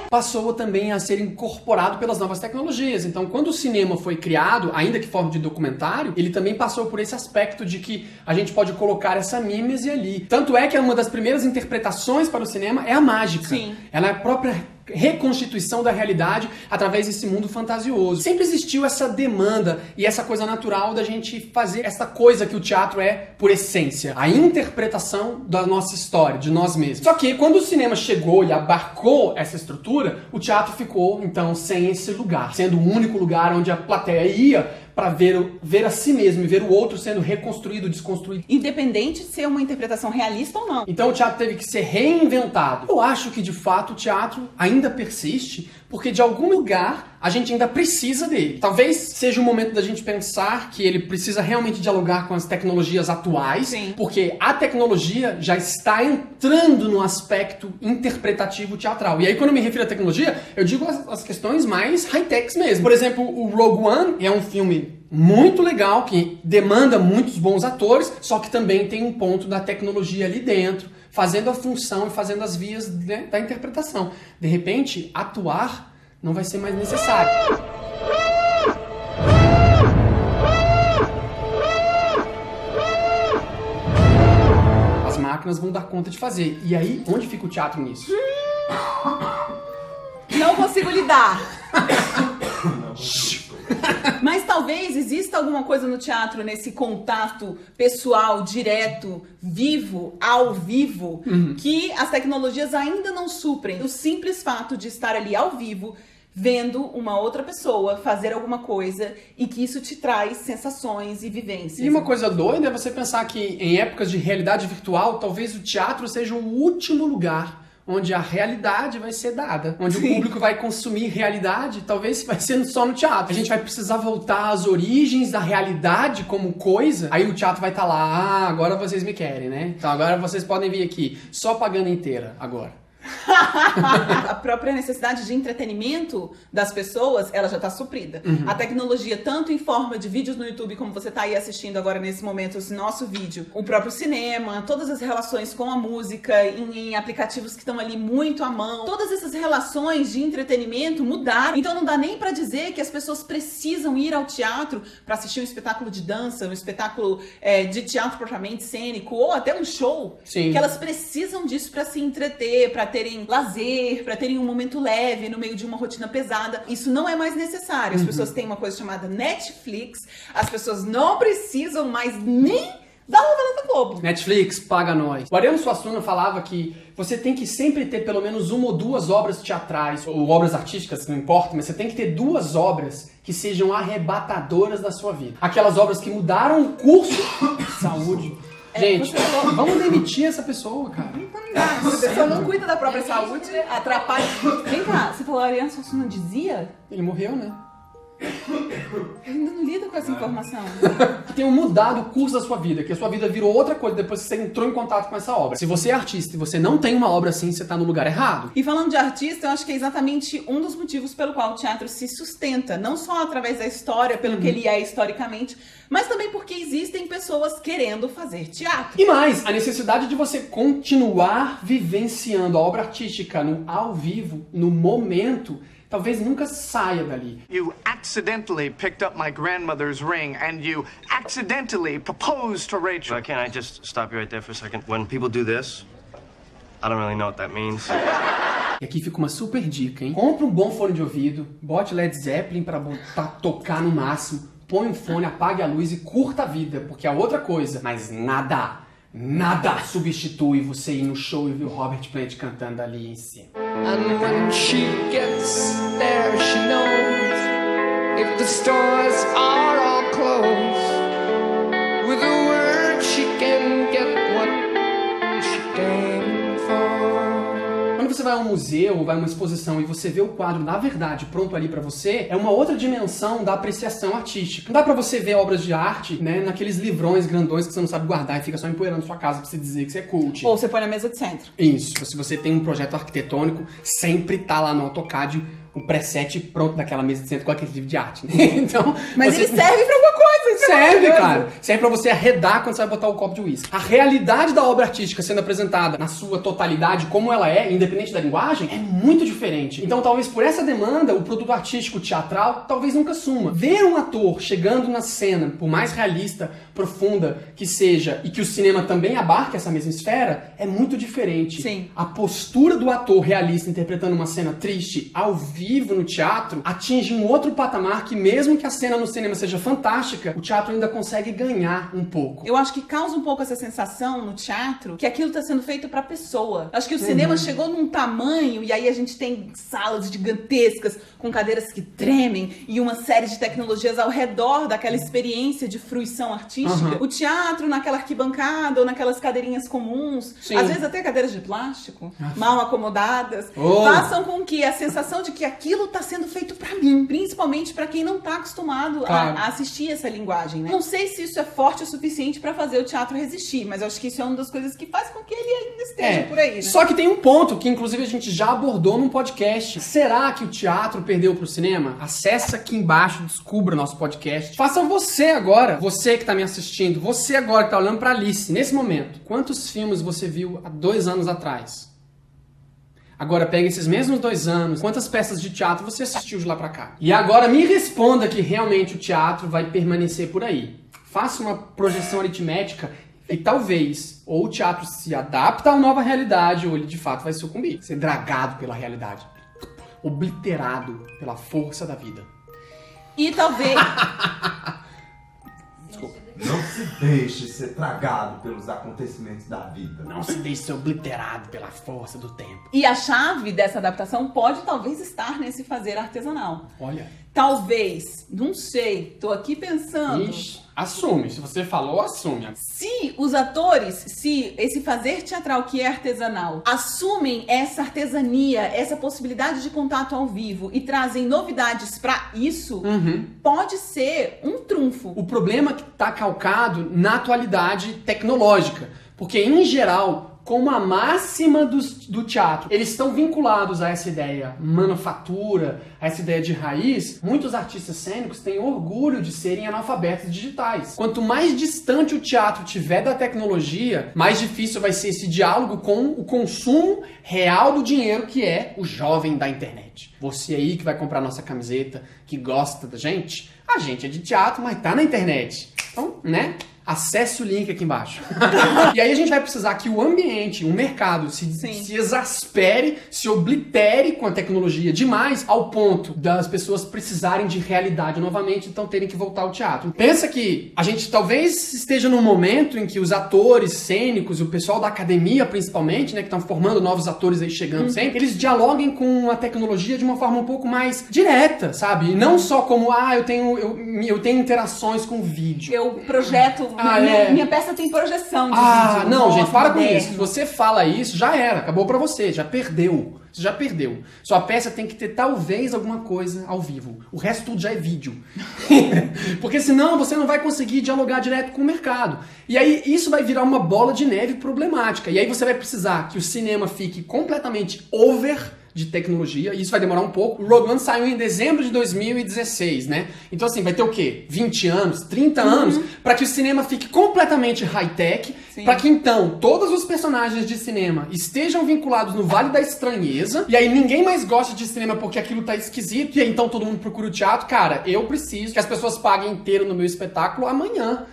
passou também a ser incorporado pelas novas tecnologias. Então, quando o cinema foi criado, ainda que em forma de documentário, ele também passou por esse aspecto de que a gente pode colocar essa mímese ali. Tanto é que uma das primeiras interpretações para o cinema é a mágica. Sim. Ela é a própria reconstituição da realidade através desse mundo fantasioso. Sempre existiu essa demanda e essa coisa natural da gente fazer essa coisa que o teatro é por essência, a interpretação da nossa história, de nós mesmos. Só que quando o cinema chegou e abarcou essa estrutura, o teatro ficou então sem esse lugar, sendo o único lugar onde a plateia ia para ver a si mesmo e ver o outro sendo reconstruído, desconstruído. Independente de ser uma interpretação realista ou não. Então o teatro teve que ser reinventado. Eu acho que de fato o teatro ainda persiste porque de algum lugar a gente ainda precisa dele. Talvez seja o momento da gente pensar que ele precisa realmente dialogar com as tecnologias atuais, Sim. porque a tecnologia já está entrando no aspecto interpretativo teatral. E aí quando eu me refiro à tecnologia, eu digo as questões mais high-techs mesmo. Por exemplo, o Rogue One é um filme muito legal, que demanda muitos bons atores, só que também tem um ponto da tecnologia ali dentro, fazendo a função e fazendo as vias, né, da interpretação. De repente, atuar não vai ser mais necessário. As máquinas vão dar conta de fazer. E aí, onde fica o teatro nisso? Não consigo lidar. Mas talvez exista alguma coisa no teatro, nesse contato pessoal, direto, vivo, ao vivo, que as tecnologias ainda não suprem. O simples fato de estar ali ao vivo, vendo uma outra pessoa fazer alguma coisa e que isso te traz sensações e vivências. E uma coisa doida é você pensar que em épocas de realidade virtual, talvez o teatro seja o último lugar onde a realidade vai ser dada, onde Sim. o público vai consumir realidade, talvez vai ser só no teatro. A gente vai precisar voltar às origens da realidade como coisa, aí o teatro vai estar lá, agora vocês me querem, né? Então agora vocês podem vir aqui, só pagando inteira agora. A própria necessidade de entretenimento das pessoas, ela já está suprida. A tecnologia, tanto em forma de vídeos no YouTube, como você está aí assistindo agora nesse momento, esse nosso vídeo, o próprio cinema, todas as relações com a música, em aplicativos que estão ali muito à mão, todas essas relações de entretenimento mudaram. Então não dá nem para dizer que as pessoas precisam ir ao teatro para assistir um espetáculo de dança, um espetáculo de teatro propriamente cênico, ou até um show, Sim. que elas precisam disso para se entreter, para ter terem lazer, para terem um momento leve no meio de uma rotina pesada. Isso não é mais necessário. As pessoas têm uma coisa chamada Netflix, as pessoas não precisam mais nem da novela da Globo. Netflix, paga nós. O Ariano Suassuna falava que você tem que sempre ter pelo menos uma ou duas obras teatrais, ou obras artísticas, não importa, mas você tem que ter 2 obras que sejam arrebatadoras da sua vida. Aquelas obras que mudaram o curso de saúde. Gente, vamos demitir essa pessoa, cara. Se a pessoa não cuida da própria saúde, atrapalha. Vem cá, você falou Ariano Suassuna dizia? Ele morreu, né? Eu ainda não lido com essa informação. Que tenham mudado o curso da sua vida, que a sua vida virou outra coisa depois que você entrou em contato com essa obra. Se você é artista e você não tem uma obra assim, você tá no lugar errado. E falando de artista, eu acho que é exatamente um dos motivos pelo qual o teatro se sustenta, não só através da história, pelo que ele é historicamente, mas também porque existem pessoas querendo fazer teatro. E mais, a necessidade de você continuar vivenciando a obra artística no ao vivo, no momento, talvez nunca saia dali. You accidentally picked up my grandmother's ring and you accidentally proposed to Rachel. Can I just stop you right there for a second? When people do this, I don't really know what that means. E aqui fica uma super dica, hein? Compre um bom fone de ouvido, bote Led Zeppelin pra tocar no máximo, põe um fone, apague a luz e curta a vida, porque é outra coisa. Mas nada substitui você ir no show e ver o Robert Plant cantando ali em cima. And when she gets there, she knows if the stores are all closed, with a word she can get what she came for. Quando você vai a um museu ou vai a uma exposição e você vê o quadro, na verdade, pronto ali pra você, é uma outra dimensão da apreciação artística. Não dá pra você ver obras de arte, né, naqueles livrões grandões que você não sabe guardar e fica só empoeirando sua casa pra você dizer que você é cult. Ou você põe na mesa de centro. Isso. Se você tem um projeto arquitetônico, sempre tá lá no AutoCAD o preset pronto daquela mesa de centro com aquele livro de arte, né? Então, mas você... ele serve pra alguma coisa. Serve, cara. Serve pra você arredar quando você vai botar o copo de uísque. A realidade da obra artística sendo apresentada na sua totalidade, como ela é, independente da linguagem, é muito diferente. Então, talvez por essa demanda, o produto artístico teatral talvez nunca suma. Ver um ator chegando na cena, por mais realista, profunda que seja, e que o cinema também abarque essa mesma esfera, é muito diferente. Sim. A postura do ator realista interpretando uma cena triste ao vivo no teatro atinge um outro patamar que, mesmo que a cena no cinema seja fantástica, o teatro ainda consegue ganhar um pouco. Eu acho que causa um pouco essa sensação no teatro que aquilo está sendo feito pra pessoa. Acho que o cinema chegou num tamanho, e aí a gente tem salas gigantescas com cadeiras que tremem e uma série de tecnologias ao redor daquela experiência de fruição artística. O teatro naquela arquibancada ou naquelas cadeirinhas comuns, às vezes até cadeiras de plástico, mal acomodadas, façam com que a sensação de que aquilo está sendo feito pra mim, principalmente pra quem não tá acostumado a assistir essa linguagem, né? Não sei se isso é forte o suficiente pra fazer o teatro resistir, mas eu acho que isso é uma das coisas que faz com que ele ainda esteja por aí, né? Só que tem um ponto que inclusive a gente já abordou num podcast. Será que o teatro perdeu pro cinema? Acesse aqui embaixo, descubra o nosso podcast. Faça você agora, você que tá me assistindo, você agora que tá olhando pra Alice, nesse momento, quantos filmes você viu há 2 anos atrás? Agora pega esses mesmos 2 anos, quantas peças de teatro você assistiu de lá pra cá? E agora me responda que realmente o teatro vai permanecer por aí. Faça uma projeção aritmética e talvez ou o teatro se adapta a uma nova realidade ou ele de fato vai sucumbir, ser dragado pela realidade, obliterado pela força da vida. E talvez... Não se deixe ser tragado pelos acontecimentos da vida. Não se deixe ser obliterado pela força do tempo. E a chave dessa adaptação pode talvez estar nesse fazer artesanal. Olha. Talvez, não sei, tô aqui pensando. Ixi, assume, se você falou, assume. Se os atores, se esse fazer teatral que é artesanal, assumem essa artesania, essa possibilidade de contato ao vivo e trazem novidades pra isso, pode ser um trunfo. O problema é que tá calcado na atualidade tecnológica, porque em geral, como a máxima do teatro, eles estão vinculados a essa ideia manufatura, a essa ideia de raiz, muitos artistas cênicos têm orgulho de serem analfabetos digitais. Quanto mais distante o teatro tiver da tecnologia, mais difícil vai ser esse diálogo com o consumo real do dinheiro que é o jovem da internet. Você aí que vai comprar nossa camiseta, que gosta da gente, A gente é de teatro, mas tá na internet. Então, né? Acesse o link aqui embaixo. E aí a gente vai precisar que o ambiente, o mercado se exaspere, se oblitere com a tecnologia demais, ao ponto das pessoas precisarem de realidade novamente, então terem que voltar ao teatro. Pensa que a gente talvez esteja num momento em que os atores cênicos, o pessoal da academia principalmente, né, que estão formando novos atores aí chegando sempre, eles dialoguem com a tecnologia de uma forma um pouco mais direta, sabe? E não só como, eu tenho interações com o vídeo. Eu projeto... Minha peça tem projeção de vídeo. Não, gente, para com isso. Se você fala isso, já era. Acabou pra você. Já perdeu. Você já perdeu. Sua peça tem que ter talvez alguma coisa ao vivo. O resto tudo já é vídeo. Porque senão você não vai conseguir dialogar direto com o mercado. E aí isso vai virar uma bola de neve problemática. E aí você vai precisar que o cinema fique completamente over de tecnologia, e isso vai demorar um pouco. O Rogue One saiu em dezembro de 2016, né? Então assim, vai ter o quê? 20 anos, 30 anos, para que o cinema fique completamente high-tech, para que então todos os personagens de cinema estejam vinculados no Vale da Estranheza, e aí ninguém mais gosta de cinema porque aquilo tá esquisito, e aí então todo mundo procura o teatro. Cara, eu preciso que as pessoas paguem inteiro no meu espetáculo amanhã.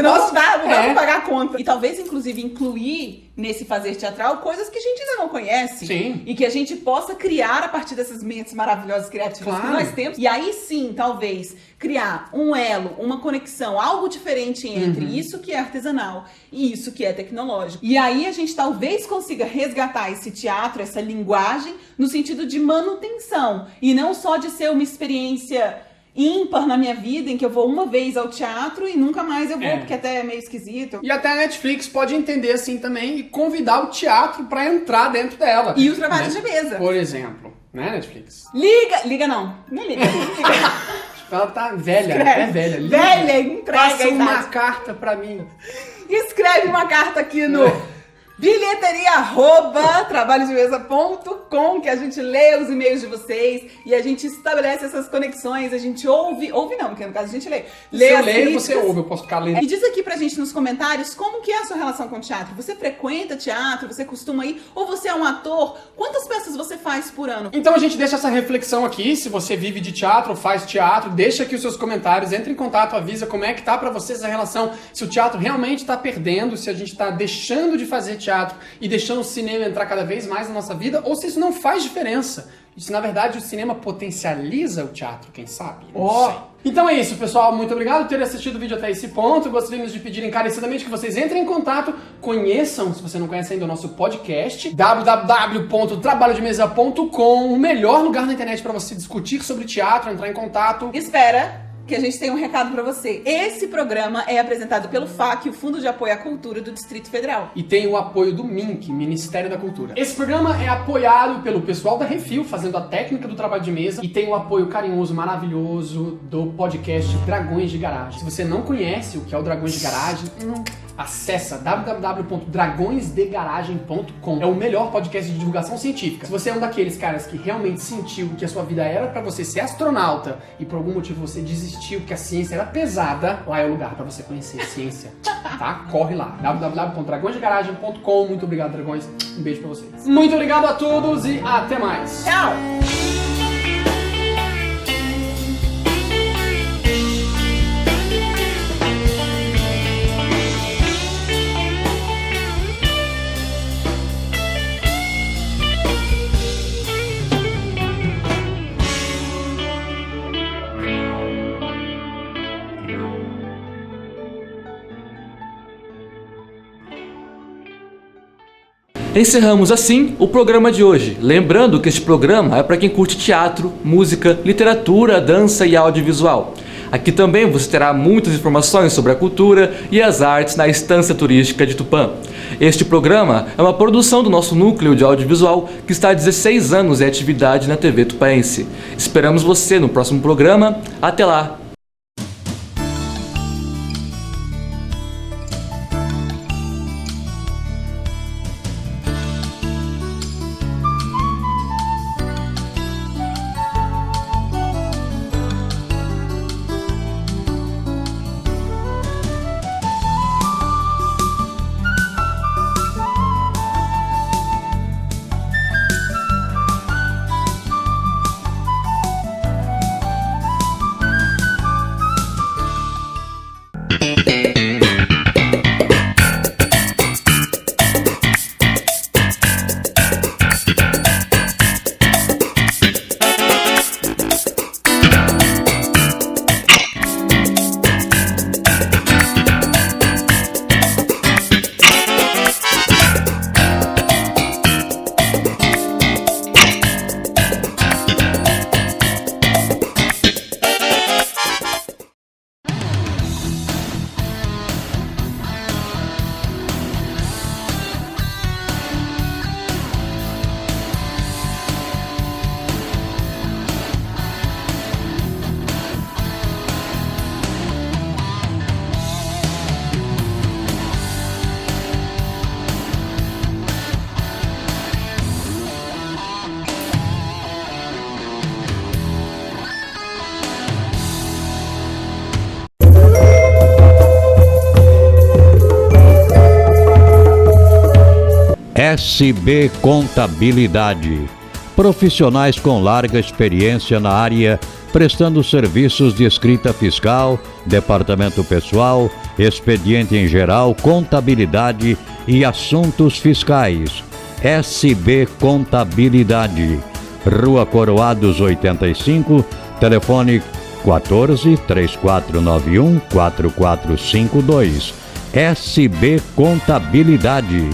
Não dá pra pagar a conta. E talvez, inclusive, incluir nesse fazer teatral coisas que a gente ainda não conhece. Sim. E que a gente possa criar a partir dessas mentes maravilhosas criativas que nós temos. E aí sim, talvez, criar um elo, uma conexão, algo diferente entre isso que é artesanal e isso que é tecnológico. E aí a gente talvez consiga resgatar esse teatro, essa linguagem, no sentido de manutenção. E não só de ser uma experiência ímpar na minha vida, em que eu vou uma vez ao teatro e nunca mais eu vou, porque até é meio esquisito. E até a Netflix pode entender assim também e convidar o teatro pra entrar dentro dela. E os trabalhos de mesa. Por exemplo, né, Netflix? Liga não. Não liga. Ela tá velha, é velha. Liga. Velha, entrega. Passa uma carta pra mim. Escreve uma carta aqui no bilheteria@trabalhodemesa.com, que a gente lê os e-mails de vocês e a gente estabelece essas conexões, a gente ouve não, porque no caso a gente lê. Se eu leio, você ouve, eu posso ficar lendo. E diz aqui pra gente nos comentários como que é a sua relação com o teatro. Você frequenta teatro? Você costuma ir? Ou você é um ator? Quantas peças você faz por ano? Então a gente deixa essa reflexão aqui. Se você vive de teatro ou faz teatro, deixa aqui os seus comentários, entre em contato, avisa como é que tá pra vocês essa relação. Se o teatro realmente tá perdendo, se a gente tá deixando de fazer teatro e deixando o cinema entrar cada vez mais na nossa vida, ou se isso não faz diferença. E se na verdade o cinema potencializa o teatro, quem sabe? Não sei. Então é isso, pessoal. Muito obrigado por terem assistido o vídeo até esse ponto. Gostaríamos de pedir encarecidamente que vocês entrem em contato, conheçam, se você não conhece ainda, o nosso podcast, www.trabalhodemesa.com, o melhor lugar na internet para você discutir sobre teatro, entrar em contato. Espera que a gente tem um recado pra você. Esse programa é apresentado pelo FAC, o Fundo de Apoio à Cultura do Distrito Federal. E tem o apoio do MINC, Ministério da Cultura. Esse programa é apoiado pelo pessoal da Refil, fazendo a técnica do trabalho de mesa, e tem o apoio carinhoso, maravilhoso do podcast Dragões de Garagem. Se você não conhece o que é o Dragões de Garagem, acessa www.dragõesdegaragem.com. É o melhor podcast de divulgação científica. Se você é um daqueles caras que realmente sentiu que a sua vida era pra você ser astronauta e por algum motivo você desistiu que a ciência era pesada, lá é o lugar pra você conhecer a ciência, tá? Corre lá, www.dragõesdegaragem.com. Muito obrigado, dragões. Um beijo pra vocês. Muito obrigado a todos e até mais. Tchau! Encerramos assim o programa de hoje. Lembrando que este programa é para quem curte teatro, música, literatura, dança e audiovisual. Aqui também você terá muitas informações sobre a cultura e as artes na Estância Turística de Tupã. Este programa é uma produção do nosso núcleo de audiovisual que está há 16 anos em atividade na TV tupaense. Esperamos você no próximo programa. Até lá! SB Contabilidade. Profissionais com larga experiência na área, prestando serviços de escrita fiscal, departamento pessoal, expediente em geral, contabilidade e assuntos fiscais. SB Contabilidade. Rua Coroados 85, telefone 14 3491 4452. SB Contabilidade.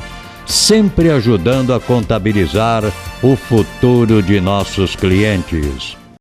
Sempre ajudando a contabilizar o futuro de nossos clientes.